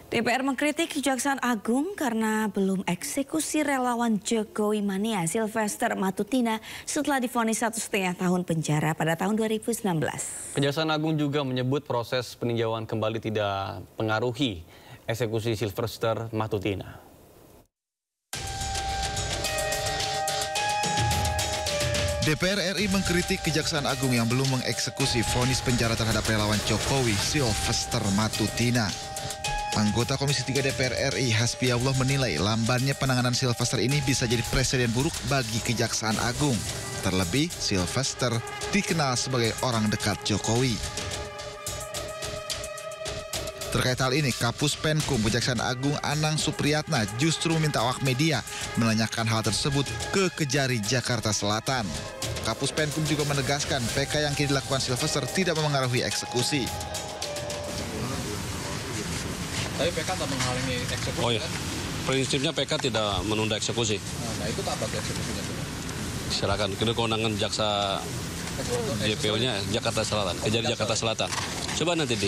DPR mengkritik Kejaksaan Agung karena belum eksekusi relawan Jokowi mania Sylvester Matutina setelah divonis 1,5 tahun penjara pada tahun 2019. Kejaksaan Agung juga menyebut proses peninjauan kembali tidak pengaruhi eksekusi Sylvester Matutina. DPR RI mengkritik Kejaksaan Agung yang belum mengeksekusi vonis penjara terhadap relawan Jokowi Sylvester Matutina. Anggota Komisi 3 DPR RI Hasbiallah menilai lambannya penanganan Sylvester ini bisa jadi presiden buruk bagi Kejaksaan Agung. Terlebih, Sylvester dikenal sebagai orang dekat Jokowi. Terkait hal ini, Kapus Penkum Kejaksaan Agung Anang Supriyatna justru meminta awak media menanyakan hal tersebut ke Kejari Jakarta Selatan. Kapus Penkum juga menegaskan PK yang kini dilakukan Sylvester tidak memengaruhi eksekusi. Tapi PK tak menghalangi eksekusi. Oh iya, prinsipnya PK tidak menunda eksekusi. Nah itu apa eksekusinya? Silakan, itu kewenangan jaksa JPO-nya Jakarta Selatan, Kejari Jakarta Selatan. Coba nanti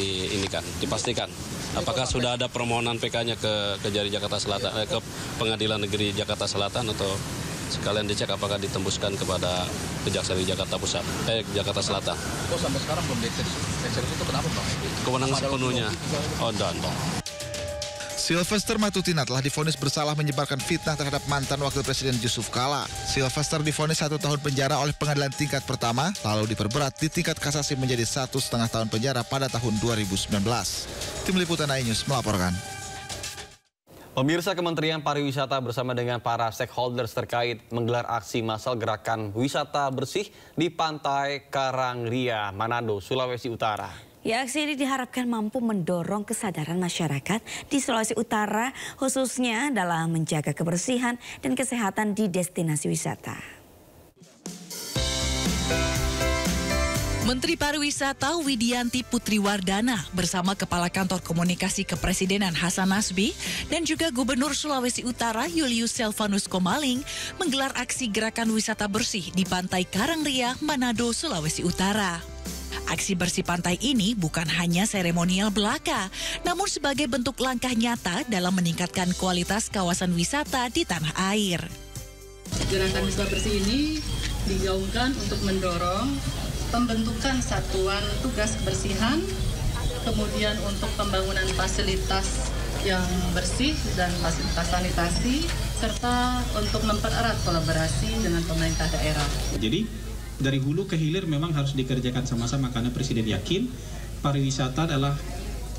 dipastikan. Apakah sudah ada permohonan PK-nya ke Kejari Jakarta Selatan, ke Pengadilan Negeri Jakarta Selatan, atau sekalian dicek apakah ditembuskan kepada Kejaksaan di Jakarta Pusat, Jakarta Selatan. Kok sampai sekarang belum dieksekusi itu kenapa Bang? Kewenangan sepenuhnya. Oh, enggak. Sylvester Matutina telah divonis bersalah menyebarkan fitnah terhadap mantan Wakil Presiden Yusuf Kala. Sylvester divonis 1 tahun penjara oleh pengadilan tingkat pertama, lalu diperberat di tingkat kasasi menjadi 1,5 tahun penjara pada tahun 2019. Tim Liputan iNews melaporkan. Pemirsa, Kementerian Pariwisata bersama dengan para stakeholders terkait menggelar aksi massal gerakan wisata bersih di Pantai Karangria, Manado, Sulawesi Utara. Ya, aksi ini diharapkan mampu mendorong kesadaran masyarakat di Sulawesi Utara, khususnya dalam menjaga kebersihan dan kesehatan di destinasi wisata. Menteri Pariwisata Widianti Putriwardana bersama Kepala Kantor Komunikasi Kepresidenan Hasan Nasbi dan juga Gubernur Sulawesi Utara Julius Selvanus Komaling menggelar aksi gerakan wisata bersih di Pantai Karangria, Manado, Sulawesi Utara. Aksi bersih pantai ini bukan hanya seremonial belaka, namun sebagai bentuk langkah nyata dalam meningkatkan kualitas kawasan wisata di tanah air. Gerakan wisata bersih ini digaungkan untuk mendorong pembentukan satuan tugas kebersihan, kemudian untuk pembangunan fasilitas yang bersih dan fasilitas sanitasi, serta untuk mempererat kolaborasi dengan pemerintah daerah. Jadi dari hulu ke hilir memang harus dikerjakan sama-sama karena Presiden yakin pariwisata adalah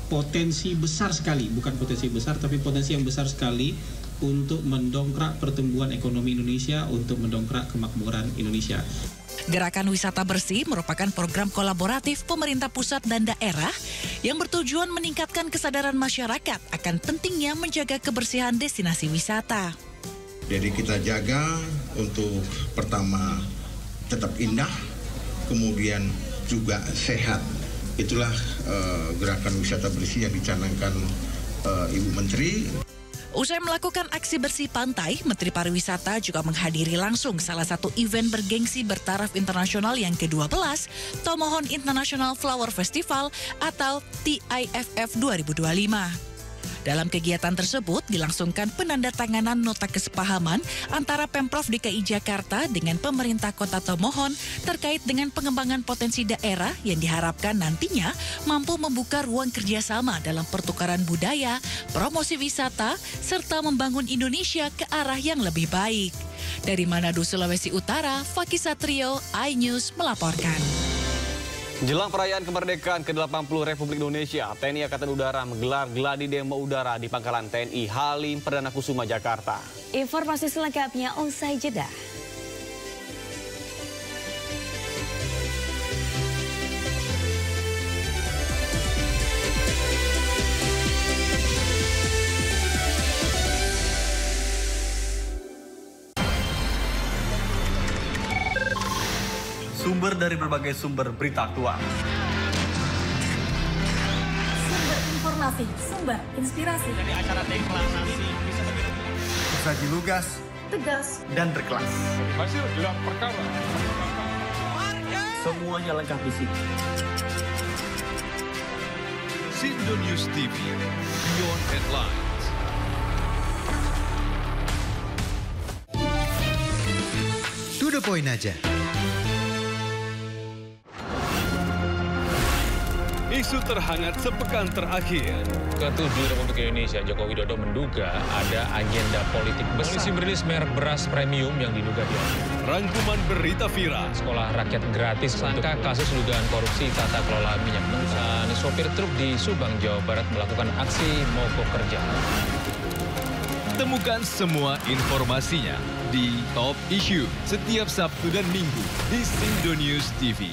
potensi besar sekali, bukan potensi besar tapi potensi yang besar sekali untuk mendongkrak pertumbuhan ekonomi Indonesia, untuk mendongkrak kemakmuran Indonesia. Gerakan wisata bersih merupakan program kolaboratif pemerintah pusat dan daerah yang bertujuan meningkatkan kesadaran masyarakat akan pentingnya menjaga kebersihan destinasi wisata. Jadi kita jaga untuk pertama tetap indah, kemudian juga sehat. Itulah gerakan wisata bersih yang dicanangkan Ibu Menteri. Usai melakukan aksi bersih pantai, Menteri Pariwisata juga menghadiri langsung salah satu event bergengsi bertaraf internasional yang ke-12, Tomohon International Flower Festival atau TIFF 2025. Dalam kegiatan tersebut dilangsungkan penandatanganan nota kesepahaman antara Pemprov DKI Jakarta dengan pemerintah Kota Tomohon terkait dengan pengembangan potensi daerah yang diharapkan nantinya mampu membuka ruang kerjasama dalam pertukaran budaya, promosi wisata, serta membangun Indonesia ke arah yang lebih baik. Dari Manado, Sulawesi Utara, Fakih Satrio, iNews melaporkan. Jelang perayaan kemerdekaan ke-80 Republik Indonesia, TNI Angkatan Udara menggelar gladi demo udara di Pangkalan TNI Halim Perdana Kusuma, Jakarta. Informasi selengkapnya usai jeda. Sumber dari berbagai sumber berita aktual. Sumber informasi, sumber inspirasi. Dari acara deklarasi saji lugas, tegas, dan berkelas. Hasil gelar perkara. Semuanya lengkap di sini. Sindo News TV, Beyond Headlines. To the point aja. Isu terhangat sepekan terakhir. Ke-7 Republik Indonesia, Joko Widodo menduga ada agenda politik besar. Polisi merilis merek beras premium yang diduga diambil. Rangkuman berita viral. Sekolah rakyat gratis sangka kasus dugaan korupsi tata kelola minyak mentah. Sopir truk di Subang, Jawa Barat melakukan aksi mogok kerja. Temukan semua informasinya di Top Issue setiap Sabtu dan Minggu di Sindo News TV.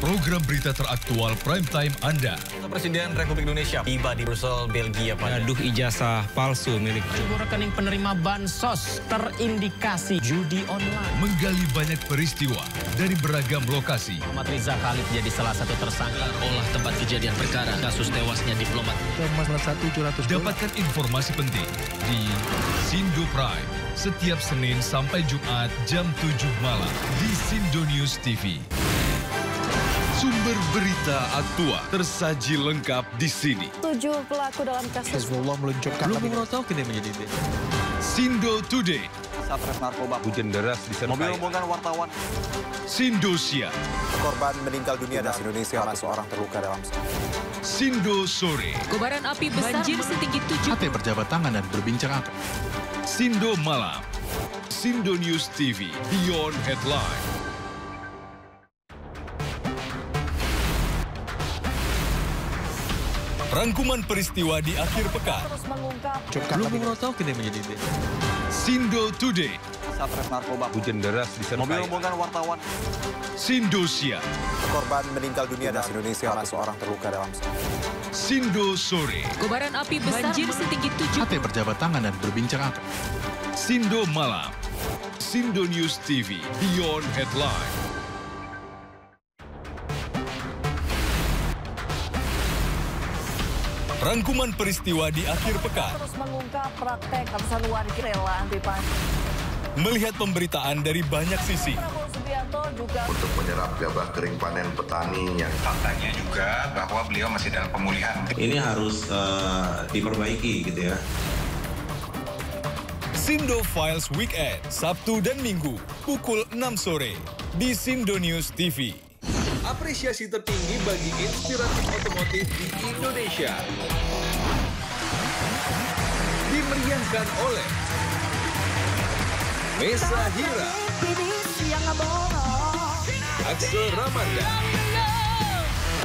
Program berita teraktual prime time Anda. Presiden Republik Indonesia tiba di Brussel, Belgia pada Gaduh ijazah palsu milik rekening penerima bansos terindikasi judi online. Menggali banyak peristiwa dari beragam lokasi. Muhammad Riza Khalid jadi salah satu tersangka olah tempat kejadian perkara kasus tewasnya diplomat. Dapatkan informasi penting di Sindo Prime setiap Senin sampai Jumat jam 7 malam di Sindo News TV. Sumber berita aktual tersaji lengkap di sini. 7 pelaku dalam kasus Hezbollah meluncurkan Sindo Today. Satres narkoba. Hujan deras disertai mobil rombongan wartawan. Sindosia. Korban meninggal dunia dan Indonesia ada seorang terluka dalam. Sindo Sore. Kobaran api besar banjir setinggi 7. Ate berjabat tangan dan berbincang akan. Sindo Malam. Sindo News TV Beyond Headline. Rangkuman peristiwa di akhir pekan. terus mengungkap Sindo Today. Satres narkoba. Hujan deras disertai mobil rombongan wartawan. Sindosia. Korban meninggal dunia dan Indonesia ada seorang terluka dalam. Sindo Sore. Kobaran api besar banjir setinggi 7. Ate berjabat tangan dan berbincang akan. Sindo Malam. Sindo News TV Beyond Headline. Rangkuman peristiwa di akhir pekan. terus mengungkap praktek ratusan warga rela anti pajak. Melihat pemberitaan dari banyak sisi. Prabowo Subianto juga untuk menyerap gabah kering panen petani yang faktanya juga bahwa beliau masih dalam pemulihan. Ini harus diperbaiki gitu ya. Sindo Files Weekend, Sabtu dan Minggu, pukul 6 sore di Sindo News TV. Apresiasi tertinggi bagi inspiratif otomotif di Indonesia. Dimeriahkan oleh Mesa Hira, Axel Ramanda,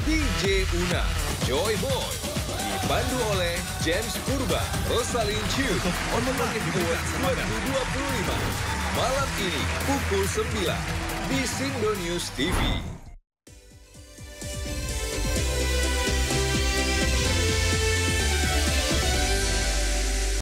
DJ Una, Joy Boy. Dipandu oleh James Purba, Rosalyn Chiu, Otomotif World 2025. Malam ini pukul 9 di Sindo News TV.